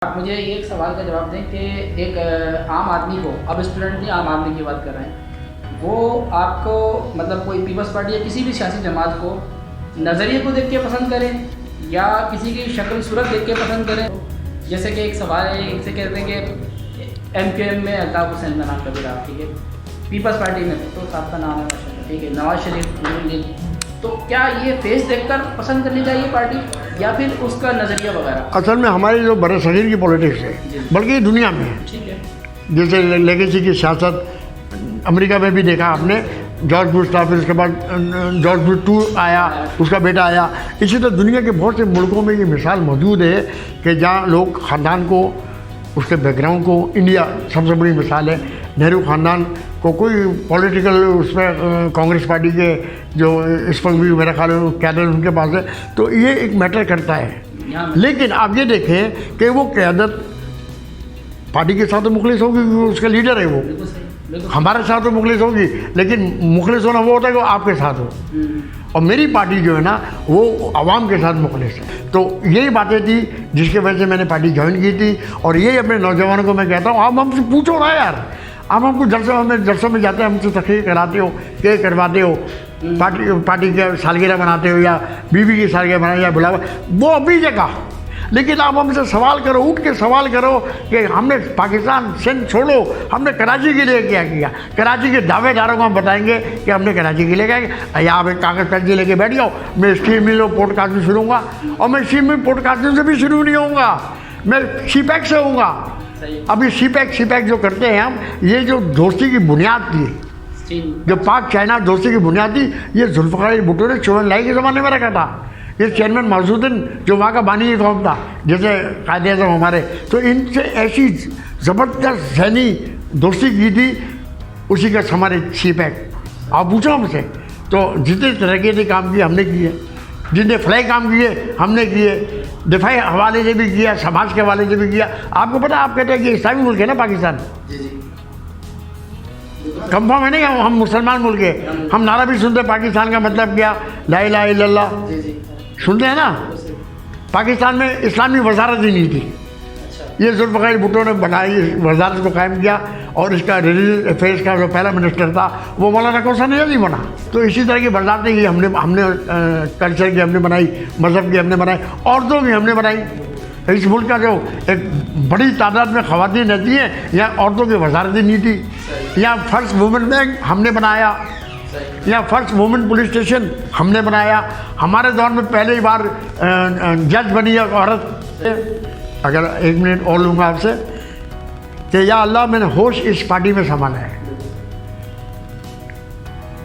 آپ مجھے ایک سوال کا جواب دیں کہ ایک عام آدمی کو، اب اسٹوڈنٹ نہیں عام آدمی کی بات کر رہے ہیں، وہ آپ کو مطلب کوئی پیپلز پارٹی یا کسی بھی سیاسی جماعت کو نظریے کو دیکھ کے پسند کریں یا کسی کی شکل صورت دیکھ کے پسند کریں؟ جیسے کہ ایک سوال ہے، ایک سے کہتے ہیں کہ ایم کیو ایم میں الطاف حسین کا نام کبھی رہا، ٹھیک ہے، پیپلز پارٹی میں تو صاحب کا نام ہے ماشاء اللہ، ٹھیک ہے، نواز شریف نون لیگ، تو کیا یہ فیس دیکھ کر پسند کرنی چاہیے پارٹی یا پھر اس کا نظریہ وغیرہ؟ اصل میں ہماری جو بر صغیر کی پولیٹکس ہے، بلکہ دنیا میں ہے، ٹھیک ہے، جیسے لیگیسی کی سیاست امریکہ میں بھی دیکھا آپ نے، جارج بش تھا، پھر اس کے بعد جارج بش 2 آیا، اس کا بیٹا آیا. اسی طرح دنیا کے بہت سے ملکوں میں یہ مثال موجود ہے کہ جہاں لوگ خاندان کو، اس کے بیک گراؤنڈ کو، انڈیا سب سے بڑی مثال ہے، نہرو خاندان کو کوئی پولیٹیکل اس میں کانگریس پارٹی کے جو اس وقت بھی میرا خیال ہے قیادت ان کے پاس ہے، تو یہ ایک میٹر کرتا ہے. لیکن آپ یہ دیکھیں کہ وہ قیادت پارٹی کے ساتھ تو مخلص ہوگی کیونکہ اس کا لیڈر ہے وہ، ہمارے ساتھ تو مخلص ہوگی، لیکن مخلص ہونا وہ ہوتا ہے کہ آپ کے ساتھ ہو، اور میری پارٹی جو ہے نا وہ عوام کے ساتھ مخلص ہے. تو یہی باتیں تھی جس کی وجہ سے میں نے پارٹی جوائن کی تھی، اور یہی اپنے نوجوانوں کو میں کہتا ہوں، آپ ہم سے پوچھو نا یار، آپ ہم کو جلسوں میں جاتے ہیں، ہم سے تقریر کراتے ہو، کہ کرواتے ہو، پارٹی کے سالگرہ مناتے ہو یا بیوی کی سالگرہ مناتے یا بلاوا، وہ ابھی جگہ. لیکن آپ ہم سے سوال کرو، اٹھ کے سوال کرو کہ ہم نے پاکستان سندھ چھوڑو، ہم نے کراچی کے لیے کیا کیا. کراچی کے دعوے داروں کو ہم بتائیں گے کہ ہم نے کراچی کے لیے کیا کیا. یا آپ ایک کاغذ پینسل لے کے بیٹھ جاؤ، میں اسٹریم میں پوڈ کاسٹنگ شروع ہوں گا، اور میں اسٹریم میں پوڈ کاسٹنگ سے بھی شروع نہیں ہوں گا، میں سی پیک سے ہوں گا. ابھی سی پیک جو کرتے ہیں ہم، یہ جو دوستی کی بنیاد تھی، جو پاک چائنا دوستی کی بنیاد تھی، یہ ذوالفقار علی بھٹو نے چوہن لائی کے زمانے میں رکھا تھا. یہ چیئرمین معزود الدین جو وہاں کا بانی قوم تھا، جیسے قائد اعظم ہمارے، تو ان سے ایسی زبردست ذہنی دوستی کی تھی، اسی کا ہمارے سی پیک. آپ پوچھو ہم سے، تو جتنے ترقیاتی کام کیے ہم نے کیے، جتنے فلاحی کام کیے ہم نے کیے، دفاعی حوالے سے بھی کیا، سماج کے حوالے سے بھی کیا. آپ کو پتہ، آپ کہتے ہیں کہ اسلامی ملک ہے نا پاکستان، کنفرم ہے نہیں، ہم مسلمان ملک ہے. ہم نعرہ بھی سنتے، پاکستان کا مطلب کیا، لا الہ الا اللہ سنتے ہیں نا. پاکستان میں اسلامی وزارت ہی نہیں تھی، یہ ذوالفقار علی بھٹو نے بنائی، وزارت کو قائم کیا، اور اس کا ریلیجیس افیئرس کا جو پہلا منسٹر تھا وہ مولانا کوثر نظری بنا. تو اسی طرح کی وزارتیں کی ہم نے کلچر کی ہم نے بنائی، مذہب کی ہم نے بنائی، عورتوں کی ہم نے بنائی. اس ملک کا جو ایک بڑی تعداد میں خواتین رہتی ہیں، یہاں عورتوں کی وزارتیں نہیں تھی. یہاں فرسٹ وومن بینک ہم نے بنایا، یا فرسٹ وومن پولیس اسٹیشن ہم نے بنایا. ہمارے دور میں پہلی بار جج بنی ایک عورت. اگر 1 منٹ اور لوں گا آپ سے کہ یا اللہ میں نے ہوش اس پارٹی میں سنبھالا ہے،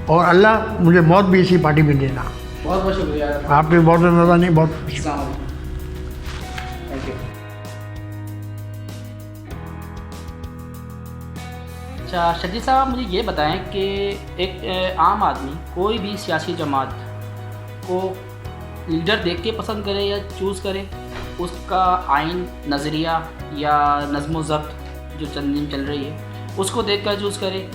اور اللہ مجھے موت بھی اسی پارٹی میں دینا. بہت بہت شکریہ آپ کی بہت مہربانی، بہت السلام علیکم. Thank you. اچھا شجی صاحب، مجھے یہ بتائیں کہ ایک عام آدمی کوئی بھی سیاسی جماعت کو لیڈر دیکھ کے پسند کرے یا چوز کرے، اس کا آئین، نظریہ یا نظم و ضبط جو تنظیم چل رہی ہے اس کو دیکھ کر چوز کرے،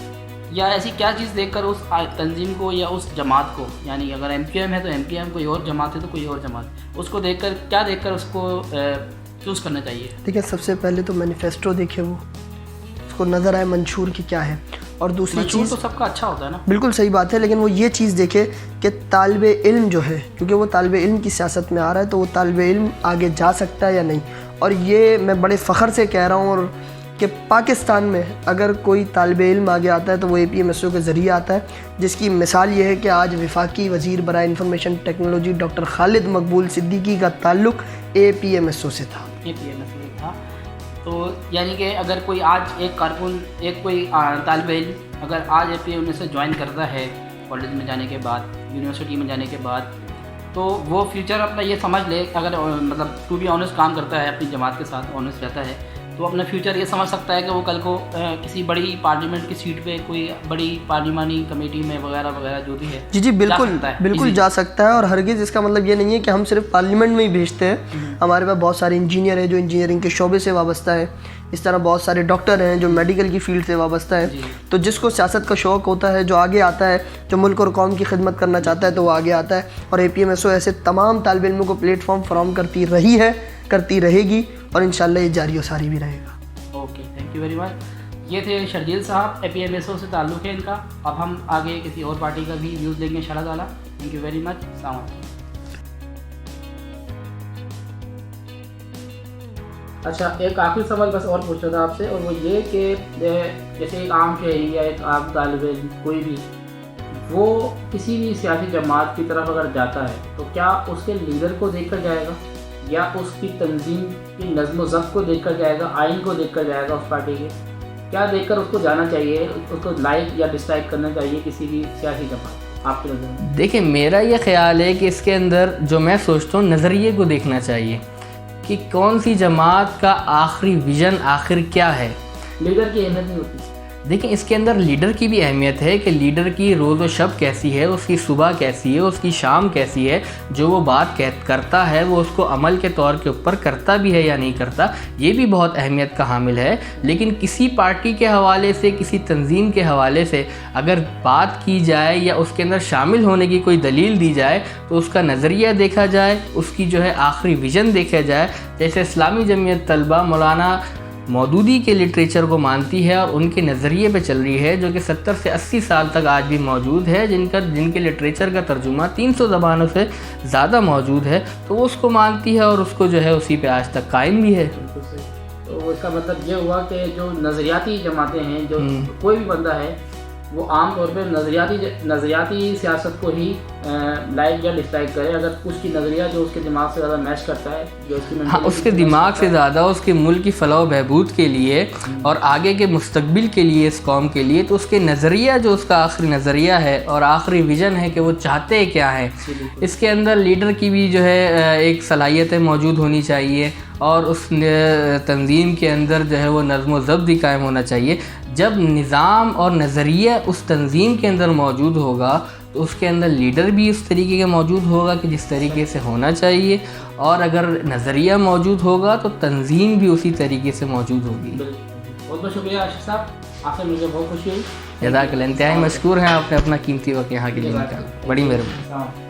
یا ایسی کیا چیز دیکھ کر اس تنظیم کو یا اس جماعت کو، یعنی اگر ایم کیو ایم ہے تو ایم کیو ایم، کوئی اور جماعت ہے تو کوئی اور جماعت، اس کو دیکھ کر کیا دیکھ کر اس کو چوز کرنا چاہیے؟ دیکھیں، سب سے پہلے تو مینیفیسٹو دیکھے، وہ اس کو نظر آئے منشور کی کیا ہے. اور دوسری چیز تو سب کا اچھا ہوتا ہے نا، بالکل صحیح بات ہے، لیکن وہ یہ چیز دیکھے کہ طالب علم جو ہے، کیونکہ وہ طالب علم کی سیاست میں آ رہا ہے، تو وہ طالب علم آگے جا سکتا ہے یا نہیں. اور یہ میں بڑے فخر سے کہہ رہا ہوں، اور کہ پاکستان میں اگر کوئی طالب علم آگے آتا ہے تو وہ اے پی ایم ایس او کے ذریعے آتا ہے، جس کی مثال یہ ہے کہ آج وفاقی وزیر برائے انفارمیشن ٹیکنالوجی ڈاکٹر خالد مقبول صدیقی کا تعلق اے پی ایم ایس او سے تھا. اے پی ایم ایس او تھا. تو یعنی کہ اگر کوئی آج ایک کارکن، ایک کوئی طالب علم اگر آج A P M S O join کرتا ہے کالج میں جانے کے بعد، یونیورسٹی میں جانے کے بعد، تو وہ فیوچر اپنا یہ سمجھ لے، اگر مطلب ٹو بی آنیسٹ کام کرتا ہے، اپنی جماعت کے ساتھ آنیسٹ رہتا ہے، تو اپنا فیوچر یہ سمجھ سکتا ہے کہ وہ کل کو کسی بڑی پارلیمنٹ کی سیٹ پہ، کوئی بڑی پارلیمانی کمیٹی میں وغیرہ وغیرہ جو بھی ہے، جی بالکل جا سکتا ہے. اور ہرگز اس کا مطلب یہ نہیں ہے کہ ہم صرف پارلیمنٹ میں ہی بھیجتے ہیں. ہمارے پاس بہت سارے انجینئر ہیں جو انجینئرنگ کے شعبے سے وابستہ ہے، اس طرح بہت سارے ڈاکٹر ہیں جو میڈیکل کی فیلڈ سے وابستہ ہے. تو جس کو سیاست کا شوق ہوتا ہے، جو آگے آتا ہے، جو ملک اور قوم کی خدمت کرنا چاہتا ہے، تو وہ آگے آتا ہے. اور اے پی ایم ایس او ایسے تمام طالب علموں کو پلیٹ فارم فراہم کرتی رہی ہے، کرتی رہے گی. اور انشاءاللہ یہ جاری و ساری بھی رہے گا. Okay, thank you very much. یہ تھے شرجیل صاحب، APMSO سے تعلق ہے ان کا. اب ہم آگے کسی اور پارٹی کا بھی ویوز لیں گے انشاء اللہ تعالیٰ. تھینک یو ویری مچ. السلام علیکم. اچھا، ایک آخری سوال بس اور پوچھنا تھا آپ سے، اور وہ یہ کہ جیسے ایک عام شہری یا ایک عام طالب علم کوئی بھی وہ کسی بھی سیاسی جماعت کی طرف اگر جاتا ہے تو کیا اس کے لیڈر کو دیکھ کر جائے گا، یا اس کی تنظیم کی نظم و ضبط کو دیکھ کر جائے گا، آئین کو دیکھ کر جائے گا، اس پارٹی کے کیا دیکھ کر اس کو جانا چاہیے، اس کو لائک یا ڈس لائک کرنا چاہیے کسی بھی سیاسی جماعت آپ کی نظر میں؟ دیکھیں، میرا یہ خیال ہے کہ اس کے اندر جو میں سوچتا ہوں نظریے کو دیکھنا چاہیے کہ کون سی جماعت کا آخری ویژن آخر کیا ہے. لیڈر کی اہمیت نہیں ہوتی. دیکھیں، اس کے اندر لیڈر کی بھی اہمیت ہے کہ لیڈر کی روز و شب کیسی ہے، اس کی صبح کیسی ہے، اس کی شام کیسی ہے، جو وہ بات کرتا ہے وہ اس کو عمل کے طور کے اوپر کرتا بھی ہے یا نہیں کرتا، یہ بھی بہت اہمیت کا حامل ہے. لیکن کسی پارٹی کے حوالے سے، کسی تنظیم کے حوالے سے اگر بات کی جائے یا اس کے اندر شامل ہونے کی کوئی دلیل دی جائے تو اس کا نظریہ دیکھا جائے، اس کی جو ہے آخری ویژن دیکھا جائے. جیسے اسلامی جمعیت طلبہ مولانا مودودی کے لٹریچر کو مانتی ہے اور ان کے نظریے پہ چل رہی ہے، جو کہ 70 سے 80 سال تک آج بھی موجود ہے، جن کے لٹریچر کا ترجمہ 300 زبانوں سے زیادہ موجود ہے، تو وہ اس کو مانتی ہے اور اس کو جو ہے اسی پہ آج تک قائم بھی ہے. تو اس کا مطلب یہ ہوا کہ جو نظریاتی جماعتیں ہیں، جو کوئی بھی بندہ ہے وہ عام طور پہ نظریاتی سیاست کو ہی لائک یا ڈس لائک کرے، اگر اس کی نظریہ جو اس کے دماغ سے زیادہ میچ کرتا ہے، جو اس کی اس کے دماغ سے زیادہ اس کے ملک کی فلاح و بہبود کے لیے اور آگے کے مستقبل کے لیے، اس قوم کے لیے، تو اس کے نظریہ جو اس کا آخری نظریہ ہے اور آخری ویژن ہے کہ وہ چاہتے کیا ہیں، اس کے اندر لیڈر کی بھی جو ہے ایک صلاحیتیں موجود ہونی چاہیے اور اس تنظیم کے اندر جو ہے وہ نظم و ضبط بھی قائم ہونا چاہیے. جب نظام اور نظریہ اس تنظیم کے اندر موجود ہوگا تو اس کے اندر لیڈر بھی اس طریقے کا موجود ہوگا کہ جس طریقے سے ہونا چاہیے، اور اگر نظریہ موجود ہوگا تو تنظیم بھی اسی طریقے سے موجود ہوگی. بہت بہت شکریہ عاشق صاحب، آپ سے مل کے بہت خوشی ہوئی. جزاک اللہ، انتہائی مشکور ہیں، آپ نے اپنا قیمتی وقت یہاں کے لیے نکالا، بڑی مہربانی.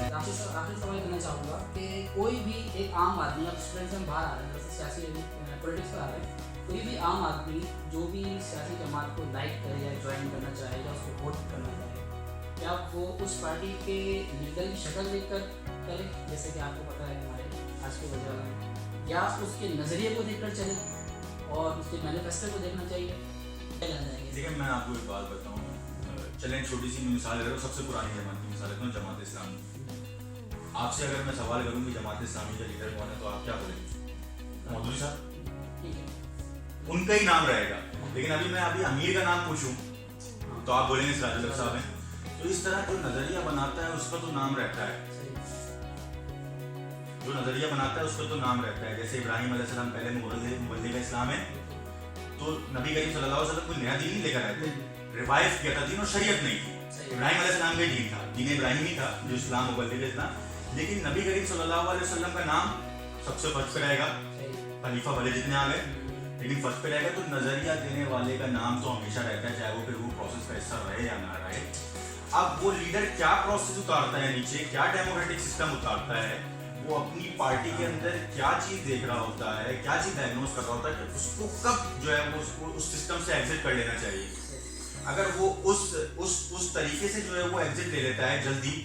آخری سوال کرنا چاہوں گا کہ کوئی بھی ایک عام آدمی، اب اسٹوڈنٹ سے ہم باہر آ رہے ہیں، جیسے سیاسی پولیٹکس پر آ رہے ہیں، کوئی بھی عام آدمی جو بھی سیاسی جماعت کو لائک کرے یا جوائن کرنا چاہے یا اس کو ووٹ کرنا چاہے، کیا وہ اس پارٹی کے لیڈر کی شکل دیکھ کر کرے، جیسے کہ آپ کو پتہ ہے ہمارے آج کے وزیر اعظم، یا اس کے نظریے کو دیکھ کر چلے اور اس کے مینیفیسٹو کو دیکھنا چاہیے؟ دیکھیں، میں آپ کو ایک بات بتاؤں، چلیں چھوٹی سی مثال اگر سب سے پرانی جماعت کی مثال ہے جماعت اسلامی. آپ سے اگر میں سوال کروں کہ جماعت اسلامی کا لیڈر کون ہے تو آپ کیا بولیں گے؟ مودودی صاحب، ان کا ہی نام رہے گا. لیکن ابھی میں امیر کا نام پوچھوں تو آپ بولیں گے سراج الحق صاحب ہیں. تو اس طرح جو نظریہ بناتا ہے اس کا تو نام رہتا ہے، جو نظریہ بناتا ہے اس کا تو نام رہتا ہے. جیسے ابراہیم علیہ السلام پہلے مبلغ اسلام ہے، تو نبی کریم صلی اللہ علیہ وسلم کوئی نیا دین نہیں لے کر آئے تھے، ریوائو کیا تھا دین، اور شریعت نہیں تھی. ابراہیم علیہ السلام کا دین تھا، دین ابراہیمی تھا جو اسلام مبلغ اسلام. لیکن نبی کریم صلی اللہ علیہ وسلم کا نام سب سے فرسٹ پہ رہے گا، خلیفہ بھلے جتنے آ گئے لیکن فرسٹ پہ رہے گا. تو نظریہ دینے والے کا نام تو ہمیشہ رہتا ہے، چاہے وہ پھر وہ پروسیس کا حصہ رہے یا نہ رہے. اب وہ لیڈر کیا پروسیس اتارتا ہے نیچے، کیا ڈیموکریٹک سسٹم اتارتا ہے، وہ اپنی پارٹی کے اندر کیا چیز دیکھ رہا ہوتا ہے، کیا چیز ڈائگنوز کر رہا ہوتا ہے کہ اس کو کب جو ہے وہ اس سسٹم سے ایگزٹ کر لینا چاہیے. اگر وہ اس طریقے سے جو ہے وہ ایگزٹ لے لیتا ہے جلدی،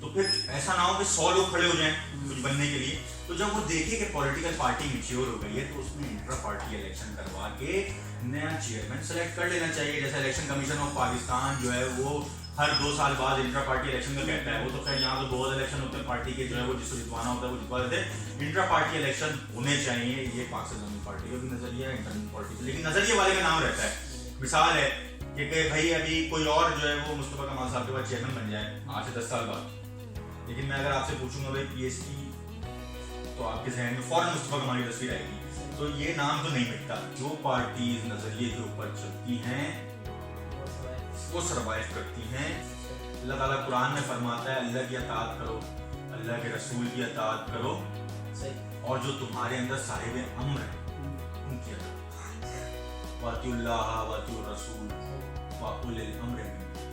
تو پھر ایسا نہ ہو کہ 100 لوگ کھڑے ہو جائیں کچھ بننے کے لیے. تو جب وہ دیکھے کہ پولیٹیکل پارٹی میچیور ہو گئی ہے تو اس میں انٹرا پارٹی الیکشن کروا کے نیا چیئرمین سلیکٹ کر لینا چاہیے. جیسا الیکشن کمیشن آف پاکستان جو ہے وہ ہر 2 سال بعد انٹرا پارٹی الیکشن کا کہتا ہے. وہ تو خیر یہاں تو 2 الیکشن ہوتے ہیں پارٹی کے، جو ہے وہ جس کو جتوانا ہوتا ہے وہ جتوا دیتے ہیں. انٹرا پارٹی الیکشن ہونے چاہیے، یہ پاکستان پارٹی کا بھی نظریہ ہے، انٹرنل پارٹی کا. لیکن نظریے والے کا نام رہتا ہے. مثال ہے کہ بھائی ابھی کوئی اور جو ہے وہ مصطفیٰ کمال صاحب کے بعد چیئرمین بن جائے آج سے 10 سال بعد، لیکن میں اگر آپ سے پوچھوں گا بھائی پی ایس ٹی، تو آپ کے ذہن میں فوراً مصطفیٰ کمال کی تصویر آئے گی. تو یہ نام تو نہیں مٹتا. جو پارٹیز نظریے کے اوپر چلتی ہیں وہ سروائیو کرتی ہیں. اللہ تعالیٰ قرآن میں فرماتا ہے اللہ کی اطاعت کرو، اللہ کے رسول کی اطاعت کرو، اور جو تمہارے اندر صاحب امر ہے ان کی اطاعت. واطیعوا اللہ واطیعوا الرسول واولي الامر منکم.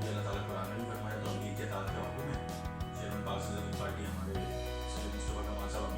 اللہ تعالیٰ قرآن میں بھی فرمایا تو امیر کی اطاعت